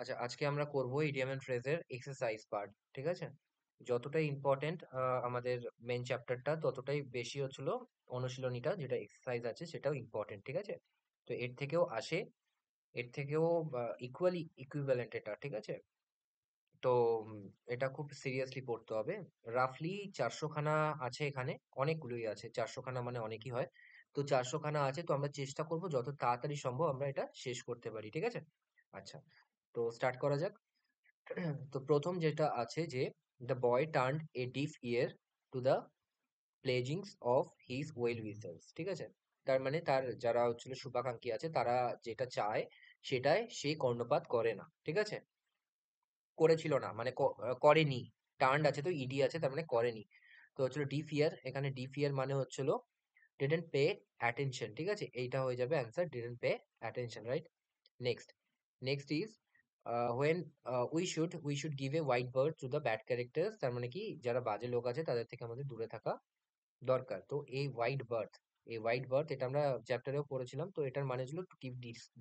আচ্ছা, আজকে আমরা করব ইডিয়াম এন্ড ফ্রেজের এক্সারসাইজ পার্ট। ঠিক আছে? যতটাই ইম্পর্টেন্ট আমাদের মেন চ্যাপ্টারটা, ততটাই বেশি হচ্ছিল অনুশীলনীটা, যেটা এক্সারসাইজ আছে সেটাও ইম্পর্টেন্ট। ঠিক আছে? তো এর থেকেও আসে, এর থেকেও ইকুয়ালি ইকুইভ্যালেন্ট এটা। ঠিক আছে? তো এটা খুব সিরিয়াসলি পড়তে হবে। রাফলি 400 খানা আছে এখানে, অনেকগুলোই আছে। 400 খানা মানে অনেকই হয়। তো 400 খানা আছে, তো আমরা চেষ্টা করব যত তাড়াতাড়ি সম্ভব আমরা এটা শেষ করতে পারি। ঠিক আছে? আচ্ছা, তো স্টার্ট করা যাক। তো প্রথম যেটা আছে যে the boy turned a deaf ear to the pleadings of his well wishers. ঠিক আছে? তার মানে তার যারা হচ্ছিল শুভাকাঙ্ক্ষী আছে, তারা যেটা চায় সেটাই সে কর্ণপাত করে না। ঠিক আছে? করেছিল না মানে করেনি। টার্নড আছে, তো ইডি আছে, তার মানে করেনি। তো হচ্ছিল ডিফ ইয়ার, এখানে ডিফ ইয়ার মানে হচ্ছিল ডিডন্ট পে অ্যাটেনশন। ঠিক আছে? এইটা হয়ে যাবে answer, didn't pay attention, right? Next, next is when we should give a white bird to the bad characters, তার মানে কি যারা বাজে লোক আছে তাদের থেকে আমাদের দূরে থাকা দরকার। তো এই হোয়াইট বার্থ, এই হোয়াইট বার্থ এটা আমরা চ্যাপ্টারেও পড়েছিলাম। তো এটার মানে ছিল to keep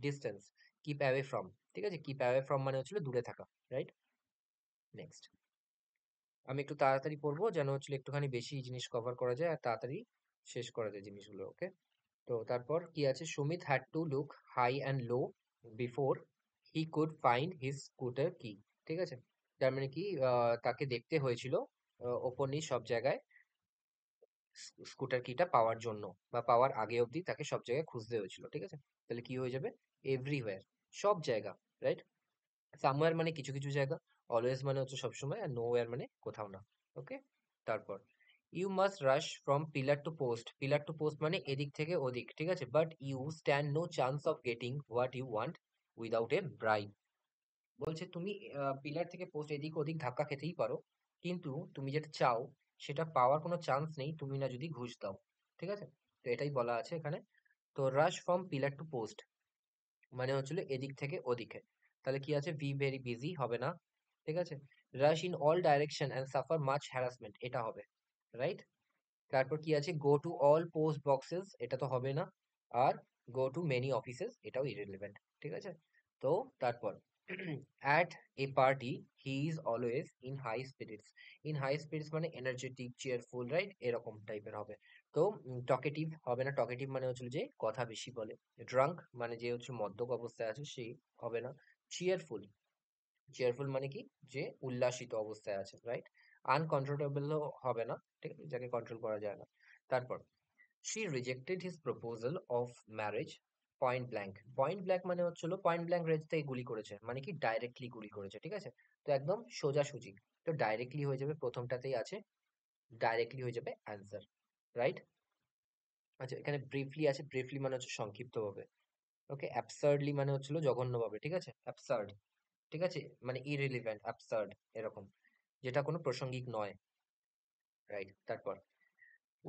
distance, keep away from. ঠিক আছে? কিপ অ্যাওয়ে ফ্রম মানে হচ্ছিল দূরে থাকা, রাইট? নেক্সট, আমি একটু তাড়াতাড়ি পড়বো যেন হচ্ছিল একটুখানি বেশি জিনিস কভার করা যায় আর তাড়াতাড়ি শেষ করা যায় জিনিসগুলো। ওকে? তো তারপর কি আছে, Sumit had to look high and low before he could find his scooter কি। ঠিক আছে? তার মানে কি তাকে দেখতে হয়েছিল ওপর নিচ সব জায়গায় স্কুটার কিটা পাওয়ার জন্য, বা পাওয়ার আগে অবধি তাকে সব জায়গায় খুঁজতে হয়েছিল। ঠিক আছে? তাহলে কি হয়ে যাবে, এভরিওয়্যার, সব জায়গা, রাইট? সামওয়্যার মানে কিছু কিছু জায়গা, অলওয়েজ মানে হচ্ছে সবসময়, আর নোওয়্যার মানে কোথাও না। ওকে? তারপর you must rush from pillar to post. Pillar to post মানে এদিক থেকে ওদিক। ঠিক আছে? But you stand no chance of getting what you want without a bribe. বলছে তুমি পিলার থেকে পোস্ট এদিক ওদিক ধাক্কা খেতেই পারো, কিন্তু তুমি যেটা চাও সেটা পাওয়ার কোনো চান্স নেই তুমি না যদি ঘুষ দাও। ঠিক আছে? তো এটাই বলা আছে এখানে। তো রাশ ফ্রম পিলার টু পোস্ট মানে হচ্ছিল এদিক থেকে ওদিকে। তাহলে কি আছে, বি ভেরি বিজি হবে না। ঠিক আছে? Rush in all direction and suffer much harassment, এটা হবে, রাইট? তারপর কি আছে, go to all post boxes, এটা তো হবে না। আর গো টু মেনি অফিসেস, এটাও ইররিলেভেন্ট। ঠিক আছে? তো তারপর at a party he is always in high spirits. In high spirits মানে এনার্জেটিক, চেয়ারফুল, রাইট? এরকম টাইপের হবে। তো টকেটিভ হবে না, টকেটিভ মানে হচ্ছিল যে কথা বেশি বলে। ড্রাঙ্ক মানে যে হচ্ছে মদ্যপ অবস্থায় আছে সেই হবে না। চেয়ারফুল, চেয়ারফুল মানে কি, যে উল্লাসিত অবস্থায় আছে, রাইট? আনকন্ট্রোলেবলও হবে না, ঠিক আছে, যাকে কন্ট্রোল করা যায় না। তারপর she rejected his proposal of marriage point blank. Point blank মানে হচ্ছিল পয়েন্ট ব্ল্যাঙ্ক রেঞ্জ থেকে গুলি করেছে, মানে কি ডাইরেক্টলি গুলি করেছে। ঠিক আছে? তো একদম সোজাসুজি। তো ডাইরেক্টলি হয়ে যাবে, প্রথমটাতেই আছে, ডাইরেক্টলি হয়ে যাবে অ্যান্সার, রাইট? আচ্ছা, এখানে ব্রিফলি আছে, ব্রিফলি মানে হচ্ছে সংক্ষিপ্তভাবে। ওকে? অ্যাবসার্ডলি মানে হচ্ছিল জঘন্যভাবে। ঠিক আছে? অ্যাবসার্ড, ঠিক আছে, মানে ইররিলিভেন্ট, অ্যাবসার্ড, এরকম, যেটা কোনো প্রাসঙ্গিক নয়, রাইট? তারপর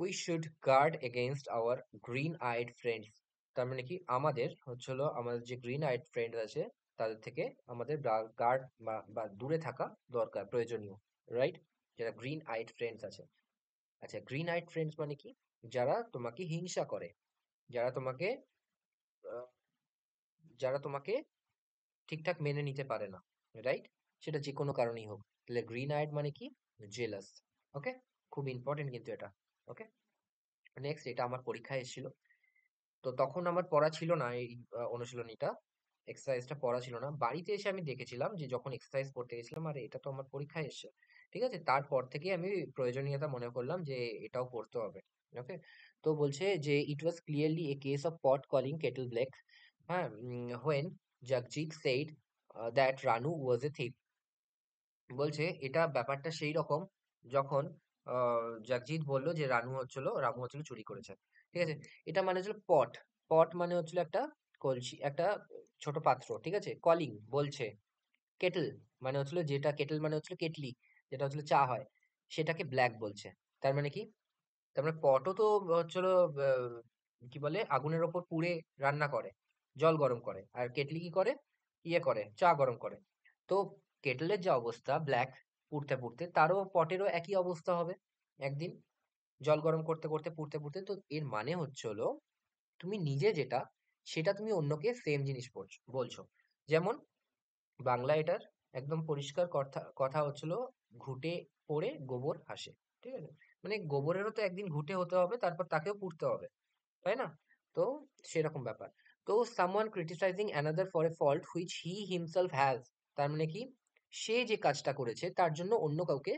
we should guard against our green eyed friends. তার মানে কি আমাদের হচ্ছিল আমাদের যে গ্রিন আইড ফ্রেন্ড আছে তাদের থেকে আমাদের গার্ড বা দূরে থাকা দরকার, প্রয়োজনীয়, রাইট? যারা গ্রিন আইড ফ্রেন্ডস আছে। আচ্ছা, গ্রিন আইড ফ্রেন্ডস মানে কি, যারা তোমাকে হিংসা করে, যারা তোমাকে আহ, যারা তোমাকে ঠিকঠাক মেনে নিতে পারে না, রাইট? সেটা যে কোনো কারণেই হোক। তাহলে গ্রিন আইড মানে কি, জেলাস। ওকে? খুব ইম্পর্টেন্ট কিন্তু এটা। ওকে? নেক্সট, এটা আমার পরীক্ষায় এসেছিল। তো তখন আমার পড়া ছিল না এই অনুশীলনীটা, এক্সারসাইজটা পড়া ছিল না। বাড়িতে এসে আমি দেখেছিলাম যে যখন এক্সারসাইজ করতে গেছিলাম, আর এটা তো আমার পরীক্ষায় এসছে। ঠিক আছে? তারপর থেকে আমি প্রয়োজনীয়তা মনে করলাম যে এটাও পড়তে হবে। ওকে? তো বলছে যে it was clearly a case of pot calling kettle black. হ্যাঁ, when Jagjit said that Ranu was a thief. বলছে এটা ব্যাপারটা সেই রকম যখন জগজিৎ বলল যে রামু হচ্ছিল চুরি করেছে। ঠিক আছে? এটা মানে হচ্ছিল পট। পট মানে হচ্ছিল একটা কলসি, একটা ছোট পাত্র। ঠিক আছে? কলিং বলছে। কেটল মানে হচ্ছিল যেটা, কেটল মানে হচ্ছিল কেটলি, যেটা হচ্ছিল চা হয়, সেটাকে ব্ল্যাক বলছে। তার মানে কি, তার মানে পটও তো হচ্ছিল কি বলে, আগুনের ওপর পুড়ে রান্না করে, জল গরম করে। আর কেটলি কি করে, ইয়ে করে, চা গরম করে। তো কেটলের যে অবস্থা ব্ল্যাক, পুড়তে পুড়তে, তারও পটেরও একই অবস্থা হবে একদিন, জল গরম করতে করতে পুড়তে পুড়তে। তো এর মানে হচ্ছে হলো, তুমি নিজে যেটা, সেটা তুমি অন্যকে সেম জিনিস বলছো। যেমন বাংলা এটার একদম পরিষ্কার কথা কথা হচ্ছিল, ঘুটে পোড়ে গোবর হাসে। ঠিক আছে, মানে গোবরেরও তো একদিন ঘুটে হতে হবে, তারপর তাকেও পুড়তে হবে, তাই না? তো সেরকম ব্যাপার। তো someone criticising another for a fault which he himself has, তার মানে কি, সে যে কাজটা করেছে তার জন্য অন্য কাউকে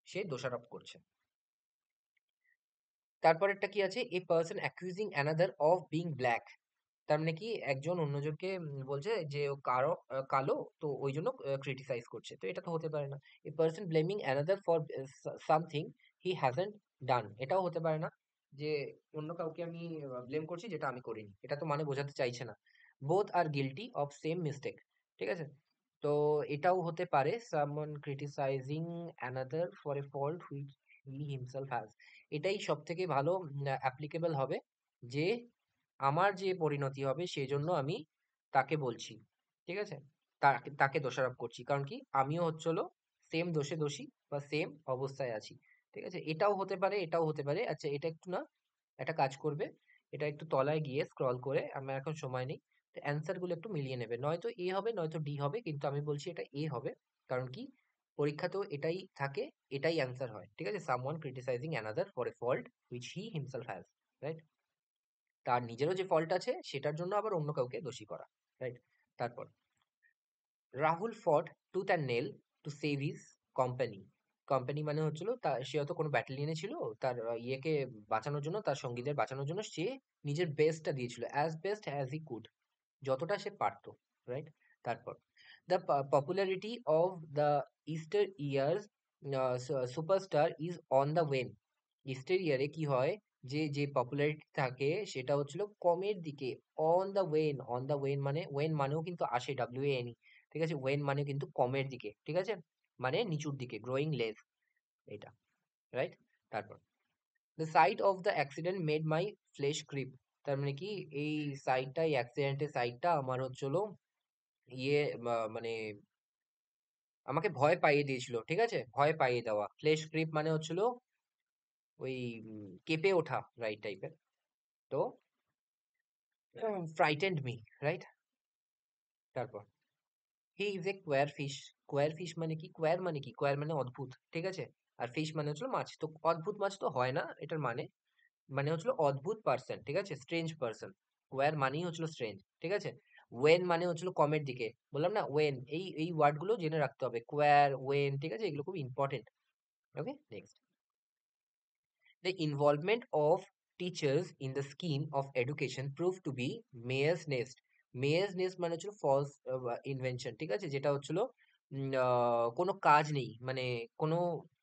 সে দোষারোপ করছে। তারপরেরটা কি আছে, a person accusing another of being black, তার মানে কি একজন অন্যজনকে বলছে যে ও কালো, তো ওই জন্য ক্রিটিসাইজ করছে, তো এটা তো হতে পারে না। A person blaming another for something he hasn't done, এটাও হতে পারে না যে অন্য কাউকে আমি ব্লেম করছি যেটা আমি করিনি, এটা তো মানে বোঝাতে চাইছে না। Both R guilty of same mistake, ঠিক আছে। তো এটাও হতে পারে someone criticising another for a fault which he himself has, এটাই সব থেকে ভালো অ্যাপ্লিকেবল হবে, যে আমার যে পরিণতি হবে সেজন্য আমি তাকে বলছি, ঠিক আছে, তাকে তাকে দোষারোপ করছি, কারণ কি আমিও হচ্ছিল সেম দোষে দোষী বা সেম অবস্থায় আছি। ঠিক আছে, এটাও হতে পারে, এটাও হতে পারে। আচ্ছা, এটা একটু না, একটা কাজ করবে, এটা একটু তলায় গিয়ে স্ক্রল করে, আমার এখন সময় নেই, তো অ্যান্সার গুলো একটু মিলিয়ে নেবে, নয়তো এ হবে নয়তো ডি হবে, কিন্তু আমি বলছি এটা এ হবে। কারণ কি, পরীক্ষাতেও এটাই থাকে, এটাই অ্যান্সার হয়। ঠিক আছে, someone criticising another for a fault which he himself has, right. তার নিজেরও যে ফল্ট আছে সেটার জন্য আবার অন্য কাউকে দোষী করা, রাইট। তারপর রাহুল ফট tooth and nail to save his company, company মানে হচ্ছিল তার, সে হয়তো কোনো ব্যাটালিয়নে ছিল, তার ইয়েকে বাঁচানোর জন্য, তার সঙ্গীদের বাঁচানোর জন্য সে নিজের বেস্টটা দিয়েছিল, as best as he could, যতটা সে পারতো, রাইট। তারপর the popularity of the yesteryears superstar is on the wane, ইস্টার ইয়ারে কি হয়, যে যে পপুলারিটি থাকে সেটা হচ্ছিল কমের দিকে, on the wane, on the wane মানে ওয়েন মানেও কিন্তু আসে, WANE, ঠিক আছে, ওয়েন মানে কিন্তু কমের দিকে, ঠিক আছে, মানে নিচুর দিকে, গ্রোয়িং লেস, এটা, রাইট। তারপর the sight of the accident made my flesh creep, তার মানে কি এই সাইটটা, এই অ্যাক্সিডেন্টের সাইটটা আমার হচ্ছিল ইয়ে মানে আমাকে ভয় পাইয়ে দিয়েছিল, ঠিক আছে, ভয় পাইয়ে দেওয়া, ফ্লেশ ক্রিপ মানে হচ্ছিল ওই কেঁপে ওঠা, রাইট, টাইপের। তো ফ্রাইটেন্ড মি, রাইট। তারপর হি ইজ এ কোয়ার ফিশ, কোয়ার ফিশ মানে কি, কোয়ার মানে কি, কোয়ার মানে অদ্ভুত, ঠিক আছে, আর ফিশ মানে হচ্ছিল মাছ, তো অদ্ভুত মাছ তো হয় না এটার মানে, মানে হচ্ছিল অদ্ভুত পার্সন, ঠিক আছে, স্ট্রেঞ্জ পার্সন, কোয়ার মানেই হচ্ছিল স্ট্রেঞ্জ, ঠিক আছে। ওয়েন মানে হচ্ছিল কমের দিকে, বললাম না, ওয়েন, এই এই ওয়ার্ড গুলো জেনে রাখতে হবে, কোয়ার, ওয়েন, ঠিক আছে, এগুলো খুব important. Okay, next, the involvement of teachers in the scheme of education proved to be Mayer's nest. Mayer's nest মানে হচ্ছিল ফলস ইনভেনশন, ঠিক আছে, যেটা হচ্ছিল কোনো কাজ নেই, মানে কোনো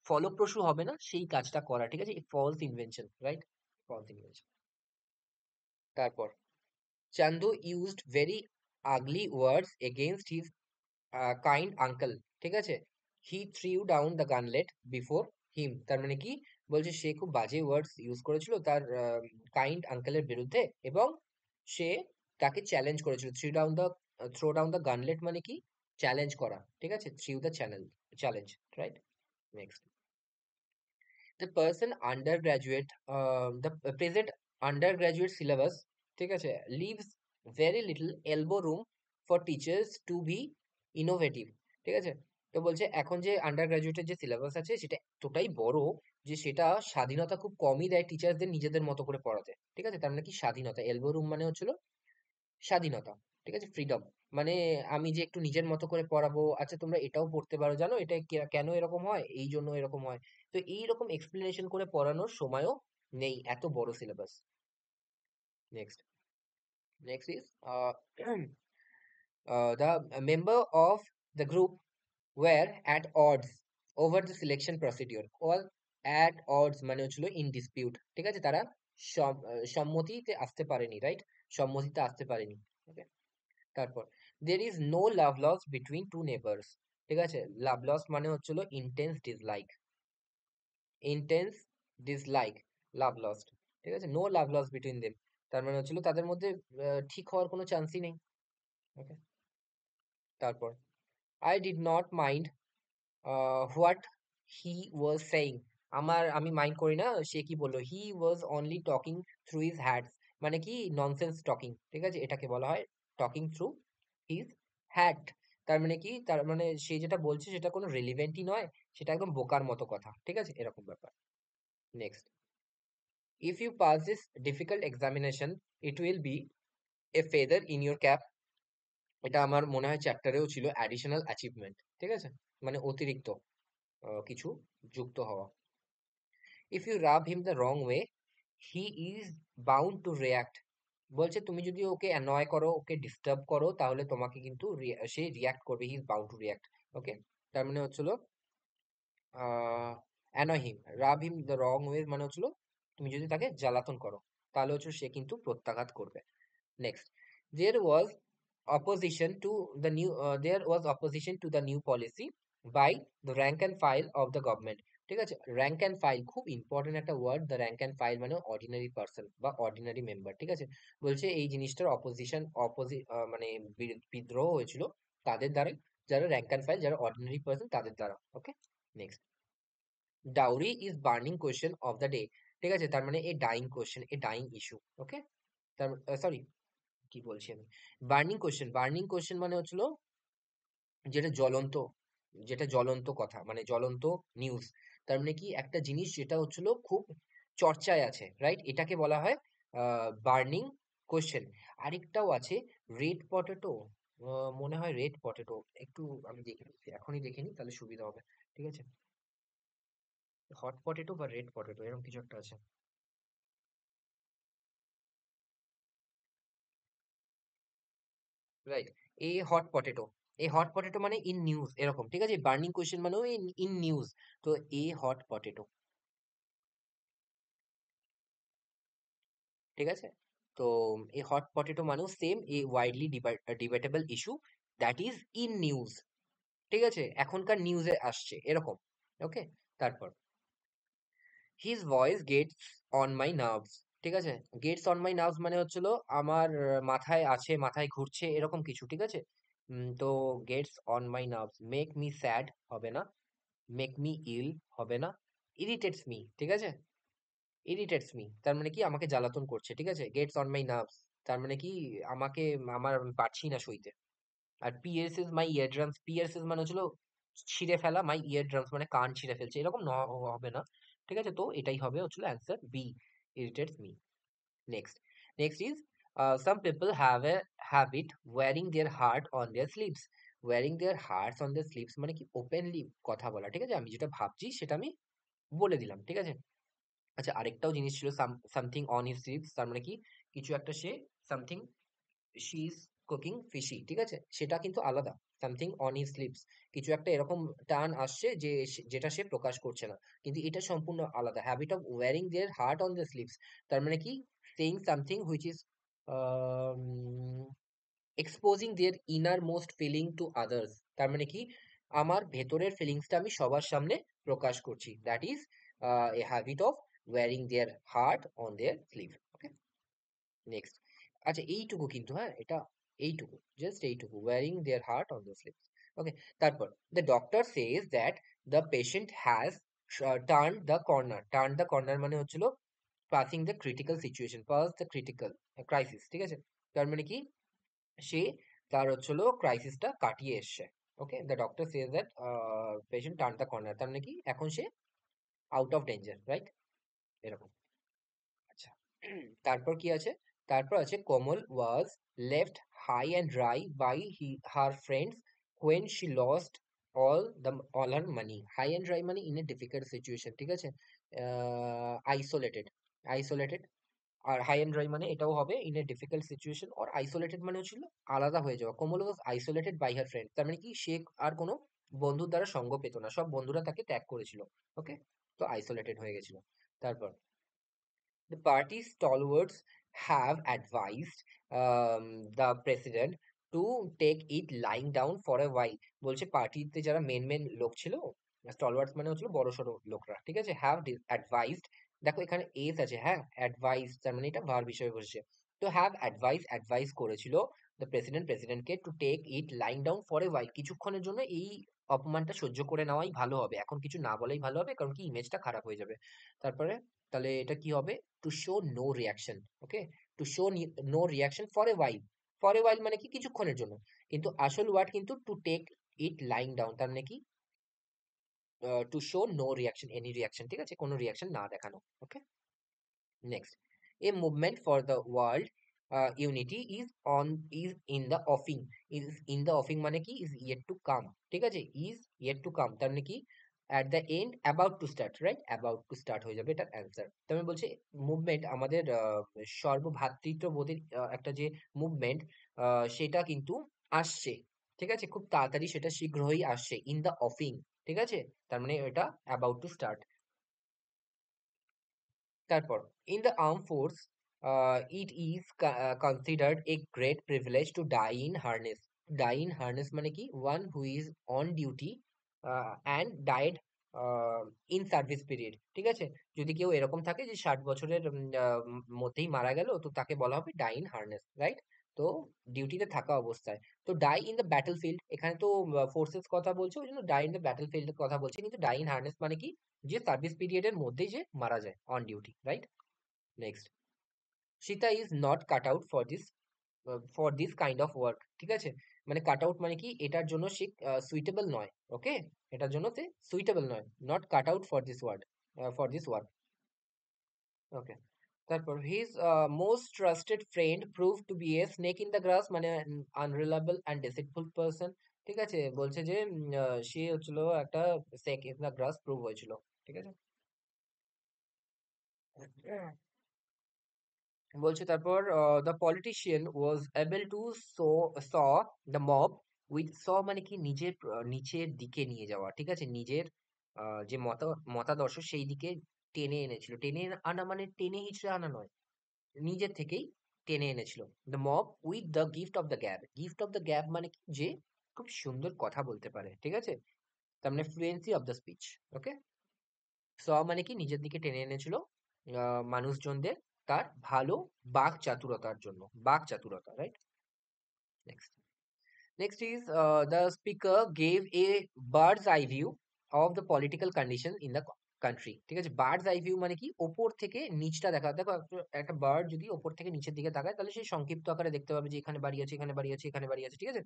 ফলপ্রসূ হবে না সেই কাজটা করা, ঠিক আছে, false invention, right, false invention. তারপর Chandu used very ugly words against his kind uncle, ঠিক আছে, he threw down the gauntlet before him, তার মানে কি, বলছে সে খুব বাজে ওয়ার্ডস ইউজ করেছিল তার কাইন্ড আঙ্কেলের বিরুদ্ধে, এবং সে তাকে চ্যালেঞ্জ করেছিল, থ্রো ডাউন দ্য গানলেট মানে কি, চ্যালেঞ্জ করা, ঠিক আছে, threw the challenge, right. Next, the person undergraduate the present undergraduate syllabus, ঠিক আছে, leaves very little elbow room for teachers to be innovative, ঠিক আছে। তো বলছে এখন যে আন্ডার গ্রাজুয়েটের যে সিলেবাস আছে সেটা এতটাই বড় যে সেটা স্বাধীনতা খুব কমই দেয় টিচারদের নিজেদের মতো করে পড়াতে, ঠিক আছে, তার মানে কি স্বাধীনতা, এলবো রুম মানে হচ্ছিল স্বাধীনতা, ঠিক আছে, ফ্রিডম, মানে আমি যে একটু নিজের মতো করে পড়াবো, আচ্ছা তোমরা এটাও পড়তে পারো, জানো এটা কেন এরকম হয়, এই জন্য এরকম হয়, তো এইরকম এক্সপ্লেনেশন করে পড়ানোর সময়ও নেই, এত বড় syllabus. Next, next is the member of the group were at odds over the selection procedure, or at odds মানে হচ্ছিল in dispute, ঠিক আছে, তারা সম্মতিতে আসতে পারেনি, রাইট, সম্মতিতে আসতে পারেনি, ওকে। তারপর there is no love lost between two neighbors, ঠিক আছে, লাভ লস্ট মানে হচ্ছিল ইন্টেন্স ডিসলাইক, লাভ লস্ট, ঠিক আছে, no love lost between them, তার মানে হচ্ছিল তাদের মধ্যে ঠিক হওয়ার কোনো চান্সই নেই, ওকে। তারপর I did not mind what he was saying, আমি মাইন্ড করি না সে কি বললো, he was only talking through his hats, মানে কি ননসেন্স টকিং, ঠিক আছে, এটাকে বলা হয় টকিং থ্রু হিজ হ্যাট, তার মানে কি, তার মানে সে যেটা বলছে সেটা কোনো রেলিভেন্টই নয়, সেটা একদম বোকার মতো কথা, ঠিক আছে, এরকম ব্যাপার। Next, if you pass this difficult examination it will be a feather in your cap. এটা আমার মনে হয় চ্যাপ্টারেও ছিল, অ্যাডিশনাল অ্যাচিভমেন্ট, ঠিক আছে, মানে অতিরিক্ত কিছু যুক্ত হওয়া। If you rub him the wrong way he is bound to react. বলছে তুমি যদি ওকে অ্যানয় করো, ওকে ডিস্টার্ব করো, তাহলে তোমাকে কিন্তু সে রিয়াক্ট করবে, he is bound to react. Okay, তার মানে হচ্ছিল annoy him, rub him the wrong way মানে হচ্ছিল তুমি যদি তাকে জ্বালাতন করো, তাহলে হচ্ছে সে কিন্তু প্রত্যাঘাত করবে। Next, there was there was opposition to the new policy by the rank and file of the government. ঠিক আছে, র্যাঙ্ক অ্যান্ড ফাইল খুব ইম্পর্টেন্ট একটা word. The rank and file মানে অর্ডিনারি পার্সন বা অর্ডিনারি মেম্বার, ঠিক আছে। বলছে এই জিনিসটার মানে বিদ্রোহ হয়েছিল তাদের দ্বারা, যারা র্যাঙ্ক অ্যান্ড ফাইল, যারা অর্ডিনারি পার্সন, তাদের দ্বারা। Okay, next, dowry is burning question of the day. ঠিক আছে, তার মানে a dying question, a dying issue. Okay, তার সরি, কি বলছি আমি, বার্নিং কোশ্চেন মানে হচ্ছিল যেটা জ্বলন্ত, যেটা জ্বলন্ত কথা, মানে জ্বলন্ত নিউজ। তার মানে কি একটা জিনিস যেটা হচ্ছিল খুব চর্চায় আছে, রাইট, এটাকে বলা হয় বার্নিং কোশ্চেন। আরেকটাও আছে রেড পটেটো, মনে হয় রেড পটেটো, একটু আমি দেখে নিচ্ছি, এখনই দেখে নিই তাহলে সুবিধা হবে, ঠিক আছে। হট পটেটো বা রেড পটেটো এরকম কিছু একটা আছে, রাইট। এই হট পটেটো, এই হট পটেটো মানে ইন নিউজ এরকম, ঠিক আছে, বার্নিং কোয়েশ্চেন মানেও ইন ইন নিউজ। তো এই হট পটেটো, ঠিক আছে। তো এই হট পটেটো মানেও same, a widely debatable issue that is in news, ঠিক আছে, এখনকার নিউজে আসছে এরকম। ওকে, তারপর his voice gets on my nerves. ঠিক আছে, গেটস অন মাই নার্ভস মানে হচ্ছিল আমার মাথায় আছে, মাথায় ঘুরছে এরকম কিছু, ঠিক আছে। তো gets on my nerves, make me sad হবে না, মেক মি ইল হবে না, ইরিটেটস মি, ঠিক আছে, ইরিটেটস মি তার মানে কি আমাকে জ্বালাতন করছে, ঠিক আছে। গেটস অন মাই নার্ভস তার মানে কি আমাকে, আমি পারছি না সইতে। আর পিএসএস মাই ইয়ার ড্রামস, পিএসএস মানে হচ্ছিল ছিঁড়ে ফেলা, মাই ইয়ার ড্রামস মানে কান ছিঁড়ে ফেলছে, এরকম হবে না, ঠিক আছে। তো এটাই হবে হচ্ছিল answer B, irritates me. Next, next is some people have a habit wearing their heart on their sleeves. wearing their hearts on their sleeves মানে কি ওপেনলি কথা বলা, ঠিক আছে, আমি যেটা ভাবছি সেটা আমি বলে দিলাম, ঠিক আছে। আচ্ছা, আরেকটাও জিনিস ছিল সামথিং অন হিজ স্লিভস, তার মানে কি কিছু একটা সে, something she is cooking fishy, ঠিক আছে, সেটা কিন্তু আলাদা। সামথিং অন হিজ স্লিভস, কিছু একটা এরকম টান আসছে যে যেটা সে প্রকাশ করছে না, কিন্তু এটা সম্পূর্ণ আলাদা। Habit of wearing their heart on the sleeves, তার মানে কি saying something which is exposing their innermost feeling to others, তার মানে কি আমার ভেতরের ফিলিংসটা আমি সবার সামনে প্রকাশ করছি, that is a habit of wearing their heart on their sleeve. Okay, next, আচ্ছা এইটুকু কিন্তু, হ্যাঁ এটা এইটুকু, জাস্ট এইটুকু, wearing their heart on the sleeve. Okay, তারপর the doctor says that the patient has turn the corner. Turn the corner মানে হচ্ছিল passing the critical situation, pass the critical crisis, ঠিক আছে। তার মানে কি সে তার হচ্ছিল ক্রাইসিসটা কাটিয়ে এসছে। Okay, the doctor says that patient turn the corner, তার মানে কি এখন সে আউট অফ ডেঞ্জার, রাইট, এরকম। আচ্ছা, তারপর কি আছে, তারপর আছে Komal was left high and dry by her friends when she lost all her money. High and dry মানে ইন এ ডিফিকাল্ট সিচুয়েশন, ঠিক আছে, আইসোলেটেড, আইসোলেটেড। আর হাই অ্যান্ড ড্রাই মানে এটাও হবে ইন এ ডিফিকাল্ট সিচুয়েশন, আর আইসোলেটেড মানে হচ্ছিল আলাদা হয়ে যাওয়া। কোমল ওয়াজ আইসোলেটেড বাই হার ফ্রেন্ড, তার মানে কি সে আর কোনো বন্ধুর দ্বারা সঙ্গ পেত না, সব বন্ধুরা তাকে ত্যাগ করেছিল। ওকে, তো আইসোলেটেড হয়ে গেছিল। তারপর the party's stalwarts have advised the president to take it lying down for a while. বলছে পার্টিতে যারা মেন মেন লোক ছিল, স্টলওয়ার্টস মানে হচ্ছিল বড় সড়ো লোকরা, ঠিক আছে, হ্যাভ অ্যাডভাইসড, দেখো এখানে এস আছে, হ্যাঁ, অ্যাডভাইস তার মানে এটা ভার বিষয় বসেছে। তো হ্যাভ অ্যাডভাইস করেছিল দ্য প্রেসিডেন্ট, প্রেসিডেন্টকে to take it lying down for a while, কিছুক্ষণের জন্য এই অপমানটা সহ্য করে নেওয়াই ভালো হবে, এখন কিছু না বলাই ভালো হবে, কারণ কি ইমেজটা খারাপ হয়ে যাবে। তারপরে তাহলে এটা কি হবে, to show no reaction. Okay, to show no reaction for a while, for a while মানে কি কিছুক্ষণের জন্য, কিন্তু আসল ওয়ার্ড কিন্তু to take it lying down, তার মানে কি to show no reaction, any reaction, ঠিক আছে, কোনো রিয়াকশন না দেখানো। Okay, next, a movement for the world unity is in the offing, is in the offing মানে কি ইজ ইয়েট টু কাম, ঠিক আছে, ইজ ইয়েট টু কাম তার মানে কি at the end, about to start, right, about to start হয়ে যাবে এটার অ্যান্সার। তার মানে বলছে মুভমেন্ট আমাদের সর্বভ্রাতৃত্ববোধের একটা যে মুভমেন্ট সেটা কিন্তু আসছে, ঠিক আছে, খুব তাড়াতাড়ি সেটা শীঘ্রই আসছে, ইন দ্য অফিং, ঠিক আছে, তার মানে এটা অ্যাবাউট টু স্টার্ট। তারপর in the arm force it is considered a great privilege to die in harness. Die in harness মানে কি one who is on duty and died in service period, ঠিক আছে, যদি কেউ এরকম থাকে যে 60 বছরের মধ্যেই মারা গেল, তো তাকে বলা হবে ডাই ইন হার্নেস, রাইট। তো ডিউটিতে থাকা অবস্থায়, তো die in the battle field, এখানে তো ফোর্সেস কথা বলছে, ওই জন্য ডাই ইন দ্য ব্যাটল ফিল্ডের কথা বলছে, কিন্তু ডাই ইন হার্নেস মানে কি যে সার্ভিস পিরিয়ডের মধ্যেই যে মারা যায় on duty, right. Next, Sita is not cut out for this kind of work, ঠিক আছে, মানে কাট আউট মানে কি এটার জন্য সে সুইটেবল নয়, ওকে, এটার জন্য সে সুইটেবল নয়, not cut out for this work, okay. তারপর his most trusted friend prove to be a snake in the grass, মানে আনরিলায়েবল অ্যান্ড ডিসিটফুল পারসন, ঠিক আছে, বলছে যে সে হচ্ছিল একটা snake in the grass prove হয়েছিল, ঠিক আছে। বলছে তারপর the politician was able to so sway the mob with, sway মানে কি নিজের নিচের দিকে নিয়ে যাওয়া, ঠিক আছে, নিজের যে মতাদর্শ সেই দিকে টেনে এনেছিল, টেনে আনা মানে টেনে হিচড়ে আনা নয়, নিজের থেকেই টেনে এনেছিল। The mob with the gift of the gab, gift of the gab মানে কি যে খুব সুন্দর কথা বলতে পারে, ঠিক আছে, তার মানে ফ্লুয়েন্সি অফ দ্য স্পিচ, ওকে। স মানে কি নিজের দিকে টেনে এনেছিল মানুষজনদের তার ভালো বাক চাতুরতার জন্য, বাক চাতুরতা, right. Next, next is the speaker gave a bird's eye view of the political condition in the country, ঠিক আছে, বার্ডস আই ভিউ মানে কি ওপর থেকে নিচটা দেখা, দেখো একটা বার্ড যদি ওপর থেকে নিচের দিকে তাকায় তাহলে সে সংক্ষিপ্ত আকারে দেখতে পাবে যে এখানে বাড়ি আছে, এখানে বাড়ি আছে, এখানে বাড়ি আছে, ঠিক আছে,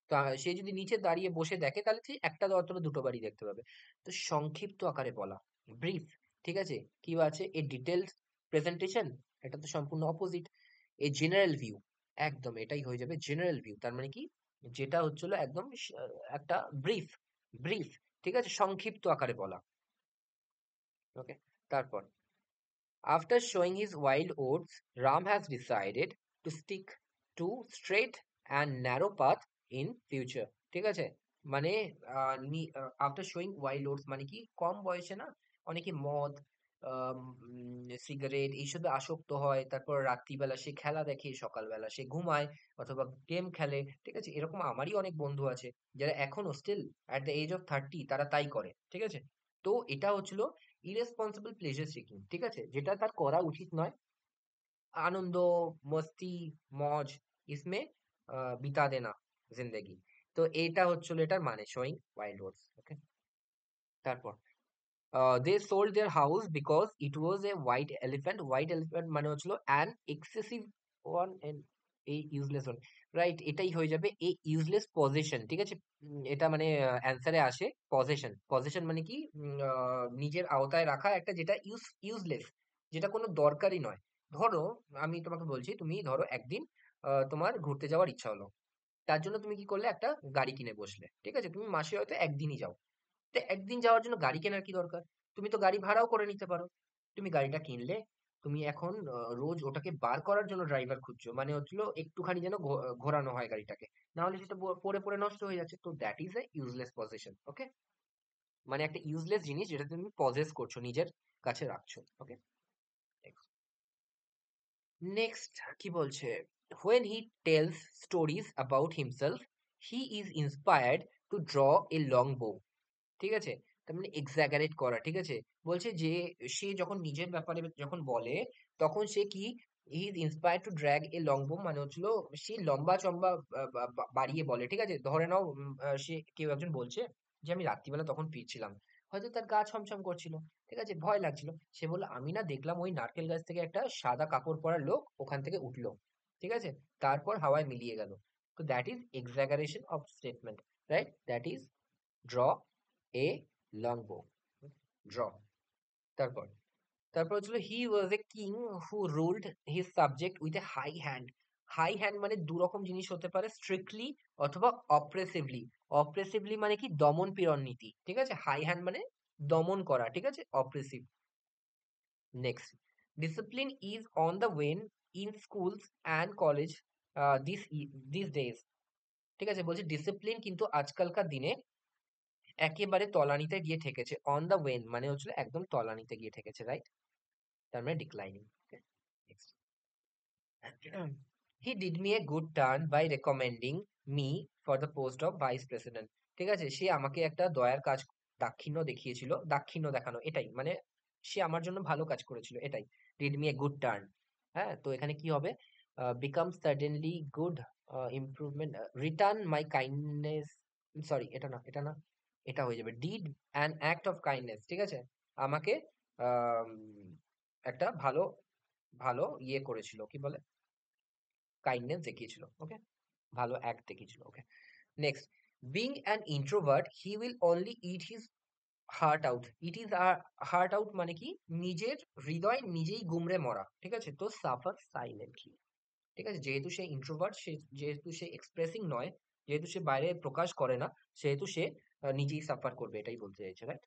তো সে যদি নিচে দাঁড়িয়ে বসে দেখে তাহলে সে একটা অথবা দুটো বাড়ি দেখতে পাবে। তো সংক্ষিপ্ত আকারে বলা, ব্রিফ, ঠিক আছে, কি আছে এ ডিটেলস প্রেজেন্টেশন, এটা তো সম্পূর্ণ অপোজিট, এ জেনারেল ভিউ, একদম এটাই হয়ে যাবে জেনারেল ভিউ, তার মানে কি যেটা হচ্ছিল একদম একটা ব্রিফ, ব্রিফ, ঠিক আছে, সংক্ষিপ্ত আকারে বলা, ওকে। তারপর after showing his wild oats, Ram has decided to stick to straight and narrow path in future. ঠিক আছে? মানে after showing wild oats মানে কি কম বয়সে না অনেকে মদ, সিগারেট এইসবে আসক্ত হয়, তারপর রাত্রিবেলা সে খেলা দেখে, সকালবেলা সে ঘুমায় অথবা গেম খেলে, ঠিক আছে, এরকম আমারই অনেক বন্ধু আছে যারা এখনো still at the age of 30 তারা তাই করে, ঠিক আছে। তো এটা হচ্ছিল ইরেসপন্সিবল প্লেজার সিকিং, ঠিক আছে, যেটা তার করা উচিত নয়, আনন্দ, মস্তি, মজ ইসমে বিতা দেনা জিন্দেগি, তো এটা হচ্ছিল এটার মানে শোয়িং ওয়াইল্ড ওটস, ওকে। তারপর they sold their house because it was a white elephant, white elephant মানে হচ্ছিল অ্যান এক্সেসিভ ওয়ান, এই ইউজলেস ওয়ান, রাইট, এটাই হয়ে যাবে এই ইউজলেস পজেশন, ঠিক আছে, এটা মানে অ্যান্সারে আসে পজেশন, পজেশন মানে কি নিজের আওতায় রাখা একটা যেটা ইউজলেস, যেটা কোনো দরকারই নয়। ধরো আমি তোমাকে বলছি, তুমি ধরো একদিন তোমার ঘুরতে যাওয়ার ইচ্ছা হলো, তার জন্য তুমি কি করলে একটা গাড়ি কিনে বসলে, ঠিক আছে, তুমি মাসে হয়তো একদিনই যাও, তো একদিন যাওয়ার জন্য গাড়ি কেনার কি দরকার, তুমি তো গাড়ি ভাড়াও করে নিতে পারো, তুমি গাড়িটা কিনলে, তুমি এখন রোজ ওটাকে বার করার জন্য ড্রাইভার খুঁজছো, মানে হচ্ছিল একটুখানি যেন ঘোরানো হয় গাড়িটাকে, না হলে সেটা পড়ে পড়ে নষ্ট হয়ে যাচ্ছে, তো that is a useless possession, okay, মানে একটা ইউজলেস জিনিস যেটা তুমি পজেস করছো, নিজের কাছে রাখছো, ওকে। নেক্সট কি বলছে, when he tells stories about himself he is inspired to draw a long bow, ঠিক আছে, তার মানে এক্সাগারেট করা, ঠিক আছে, বলছে যে সে যখন নিজের ব্যাপারে যখন বলে তখন সে কি he is inspired to drag a long bow, মানে হচ্ছিল সে লম্বা চম্বা বাড়িয়ে বলে, ঠিক আছে, ধরে নাও সে কেউ একজন বলছে যে আমি রাত্রিবেলা তখন ফিরছিলাম, হয়তো তার গা ছমছম করছিল, ঠিক আছে, ভয় লাগছিল, সে বলল আমি না দেখলাম ওই নারকেল গাছ থেকে একটা সাদা কাপড় পরা লোক ওখান থেকে উঠলো, ঠিক আছে, তারপর হাওয়ায় মিলিয়ে গেল। তো that is exaggeration of statement, right? That is draw a long bow, draw. তারপর তারপর হচ্ছিল he was a king who ruled his subject with a high hand. High hand মানে দু রকম জিনিস হতে পারে, স্ট্রিক্টলি অথবা অপ্রেসিভলি। অপ্রেসিভলি মানে কি, দমন পীড়ন নীতি, ঠিক আছে? হাই হ্যান্ড মানে দমন করা, ঠিক আছে, oppressive. Next, discipline is on the wane in schools and college these days. ঠিক আছে, বলছে ডিসিপ্লিন কিন্তু আজকালকার দিনে একেবারে তলানিতে গিয়ে ঠেকেছে। অন দ্য ওয়েন মানে হচ্ছিল একদম তলানিতে গিয়ে ঠেকেছে, রাইট? তার মানে declining. Next, he did me a good turn by recommending me for the post of vice president. ঠিক আছে, সে আমাকে একটা দয়ার কাজ, দাক্ষিণ্য দেখিয়েছিল, দাক্ষিণ্য দেখানো, এটাই মানে সে আমার জন্য ভালো কাজ করেছিল, এটাই did me a good turn. হ্যাঁ, তো এখানে কি হবে? Became suddenly good, improvement, return my kindness, sorry এটা না, এটা না, এটা হয়ে যাবে did an act of kindness. ঠিক আছে, আমাকে আম, একটা ভালো ভালো ইয়ে করেছিল, কি বলে, কাইন্ডনেস দেখিয়েছিল। ওকে, ভালো অ্যাক্ট দেখিয়েছিল। Okay, next, being an introvert he will only eat his heart out. Eat his heart out মানে কি, নিজের হৃদয় নিজেই গুমড়ে মরা। ঠিক আছে, তো সাফার সাইলেন্টলি। ঠিক আছে, যেহেতু সে ইন্ট্রোভার্ট, সে যেহেতু সে এক্সপ্রেসিং নয়, যেহেতু সে বাইরে প্রকাশ করে না, সেহেতু সে নিজেই সাফার করবে, এটাই বলতে চাইছে, right?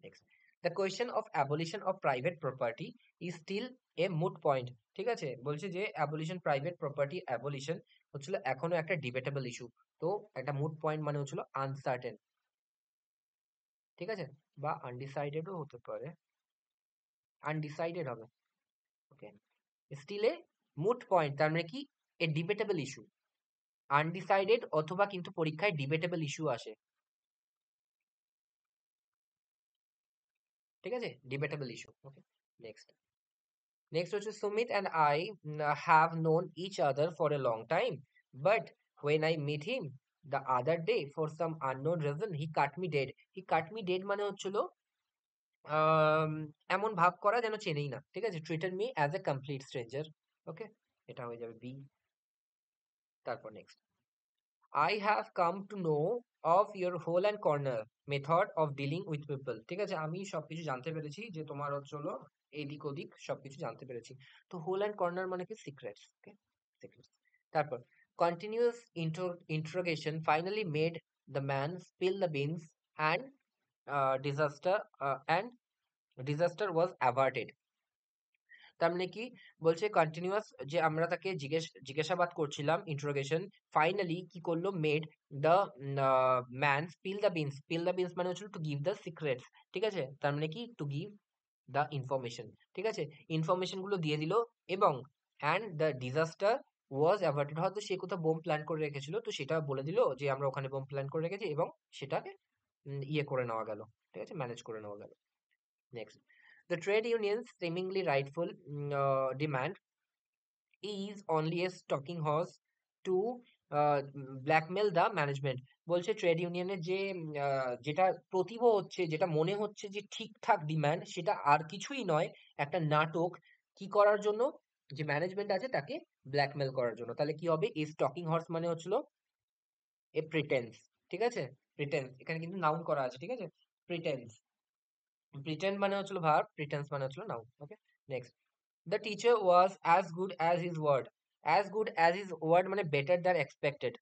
Next, the question of abolition of private property is still a moot point. ঠিক আছে, বলছে যে অ্যাবলিশন, প্রাইভেট প্রপার্টি অ্যাবলিশন হচ্ছিল এখনো একটা ডিবেটেবল ইস্যু। তো একটা মুট পয়েন্ট মানে হচ্ছিল আনসার্টেন। ঠিক আছে, বা আনডিসাইডেডও হতে পারে, আনডিসাইডেড হবে। ওকে, স্টিল এ মুট পয়েন্ট তার মানে কি, এ ডিবেটেবল ইস্যু। আনডিসাইডেড অথবা কিন্তু পরীক্ষায় ডিবেটেবল ইস্যু আসে। ঠিক আছে, debatable issue. Okay, next, next হচ্ছে Sumit and I have known each other for a long time, but when I meet him the other day for some unknown reason he cut me dead. He cut me dead মানে হচ্ছিল আম, এমন ভাব করা যেন চেনেই না। ঠিক আছে, treated me as a complete stranger. Okay, এটা হয়ে যাবে বি। তারপর next, I have come to know of your hole and corner method of dealing with people. ঠিক আছে, আমি সবকিছু জানতে পেরেছি যে তোমার হচ্ছে হলো এদিক ওদিক সবকিছু জানতে পেরেছি। তো হোল অ্যান্ড কর্নার মানে কি, সিক্রেটস। Okay, secrets. তারপর continuous interrogation finally made the man spill the beans and disaster and disaster was averted. তার মানে কি, বলছে কন্টিনিউয়াস যে আমরা তাকে জিজ্ঞাসাবাদ করছিলাম, ইন্টারোগেশন, ফাইনালি কি করলো, made the man spill the beans. Spill the beans মানে হচ্ছিল টু গিভ দ্য সিক্রেটস। ঠিক আছে, তার মানে কি, টু গিভ দ্য ইনফরমেশন। ঠিক আছে, ইনফরমেশন গুলো দিয়ে দিল, এবং অ্যান্ড দ্য ডিজাস্টার ওয়াজ অ্যাভার্টেড। হয়তো সে কোথাও বোম প্ল্যান করে রেখেছিল, তো সেটা বলে দিল যে আমরা ওখানে বোম প্ল্যান করে রেখেছি, এবং সেটাকে ইয়ে করে নেওয়া গেল। ঠিক আছে, ম্যানেজ করে নেওয়া গেল। Next, the trade union's seemingly rightful demand is only a stalking horse to blackmail the management. বলছে ট্রেড ইউনিয়নের যে যেটা প্রতিভ হচ্ছে, যেটা মনে হচ্ছে যে ঠিকঠাক ডিমান্ড, সেটা আর কিছুই নয়, একটা নাটক। কি করার জন্য? যে ম্যানেজমেন্ট আছে তাকে ব্ল্যাকমেল করার জন্য। তাহলে কি হবে, এই স্টকিং হর্স মানে হচ্ছিল এ প্রিটেন্স। ঠিক আছে, প্রিটেন্স এখানে কিন্তু নাউন করা আছে। ঠিক আছে, প্রিটেন্স, প্রিটেন্ড মানে হচ্ছিল ভার্ব, প্রিটেন্স মানে হচ্ছিল noun. Okay, next, the teacher was as good as his word. As good as his word মানে better than expected.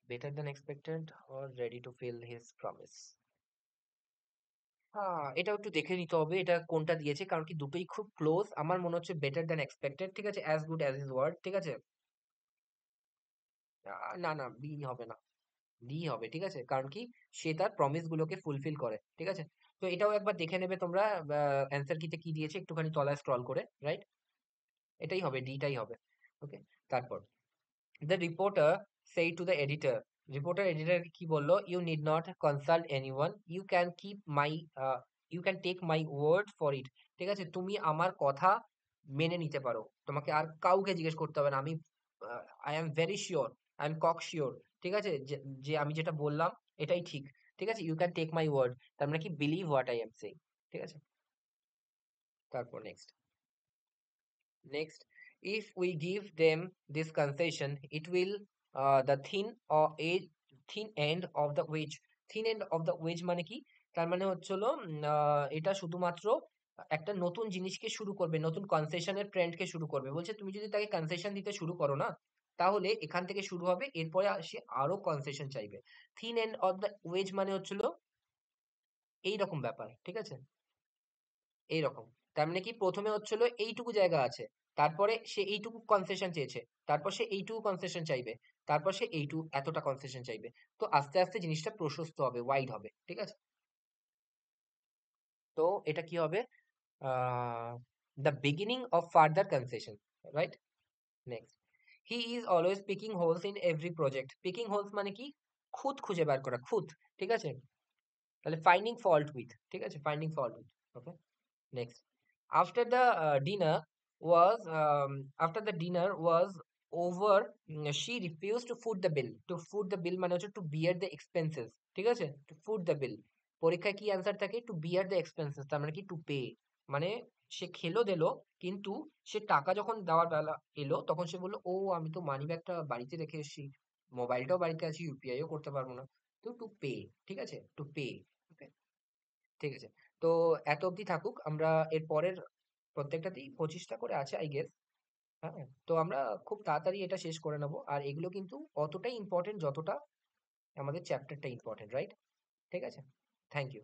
Better than expected or ready to fill his promise. হ্যাঁ, এটাও একটু দেখে নিতে হবে এটা কোনটা দিয়েছে, কারণ কি দুটোই খুব ক্লোজ। আমার মনে হচ্ছে বেটার দ্যান এক্সপেক্টেড। ঠিক আছে, as good as his word. ঠিক আছে, না না, বি হবে না, ডি হবে। ঠিক আছে, কারণ কি সে তার প্রমিস গুলোকে ফুলফিল করে। ঠিক আছে, তো এটাও একবার দেখে নেবে তোমরা, অ্যান্সার কিতে কি দিয়েছে একটুখানি তলায় স্ক্রল করে, রাইট? এটাই হবে, ডিটাই হবে। ওকে, তারপর the reporter said to the editor. Reporter এডিটরকে কি বললো, you need not consult anyone, you can keep my, you can take my word for it. ঠিক আছে, তুমি আমার কথা মেনে নিতে পারো, তোমাকে আর কাউকে জিজ্ঞেস করতে হবে না। আমি I am very sure, I am cocksure. ঠিক আছে, যে যে আমি যেটা বললাম এটাই ঠিক। ঠিক আছে, you can take my word, তার মানে কি, believe what I am saying. ঠিক আছে, তারপর next, next, if we give them this concession, it will the thin end of the wedge. Thin end of the ways মানে কি? তার মানে হচ্ছে হলো এটা শুধুমাত্র একটা নতুন জিনিসকে শুরু করবে, নতুন কনসেশনের ট্রেন্ডকে শুরু করবে। বলছে তুমি যদি তাকে কনসেশন দিতে শুরু করো না, তাহলে এখান থেকে শুরু হবে, এরপরে সে আরো কনসেশন চাইবে। Thin end of the ways মানে হচ্ছিল এইরকম ব্যাপার, ঠিক আছে? এইরকম। তার মানে কি, প্রথমে হচ্ছিল এইটুকু জায়গা আছে, তারপরে সে এইটুকু কনসেশন চেয়েছে, তারপর সে এইটুকু কনসেশন চাইবে, তারপর সে এতটা কনসেশন চাইবে। তো আস্তে আস্তে জিনিসটা প্রশস্ত হবে, ওয়াইড হবে, ঠিক আছে? তো এটা কি হবে? The beginning of further concession, right? Next, he is always picking holes in every project. Picking holes মানে কি? খুঁত খুঁজে বার করা, খুঁত, ঠিক আছে? তাহলে ফাইন্ডিং ফল্ট উইথ, ঠিক আছে? Finding fault with, okay. Next, after the after the dinner was over, she refused to foot the bill. To foot the bill মানে হচ্ছে to bear the expenses, ঠিক আছে? To foot the bill. পরীক্ষায় কি answer থাকে? To bear the expenses, তার মানে কি? To pay, মানে সে খেলো দিলো, কিন্তু সে টাকা যখন দেওয়ার বেলা এলো, তখন সে বললো, ও আমি তো মানি ব্যাগটা বাড়িতে রেখে এসেছি, মোবাইলটাও বাড়িতে আছে, ইউপিআইও করতে পারবো না। তো টু পে, ঠিক আছে? টু পে, ওকে, ঠিক আছে। তো এত অবধি থাকুক, আমরা এর পরের প্রত্যেকটাতেই 25টা করে আছে, আই গেস। হ্যাঁ, তো আমরা খুব তাড়াতাড়ি এটা শেষ করে নেবো, আর এগুলো কিন্তু অতটাই ইম্পর্টেন্ট যতটা আমাদের চ্যাপ্টারটা ইম্পর্টেন্ট, রাইট? ঠিক আছে, থ্যাংক ইউ।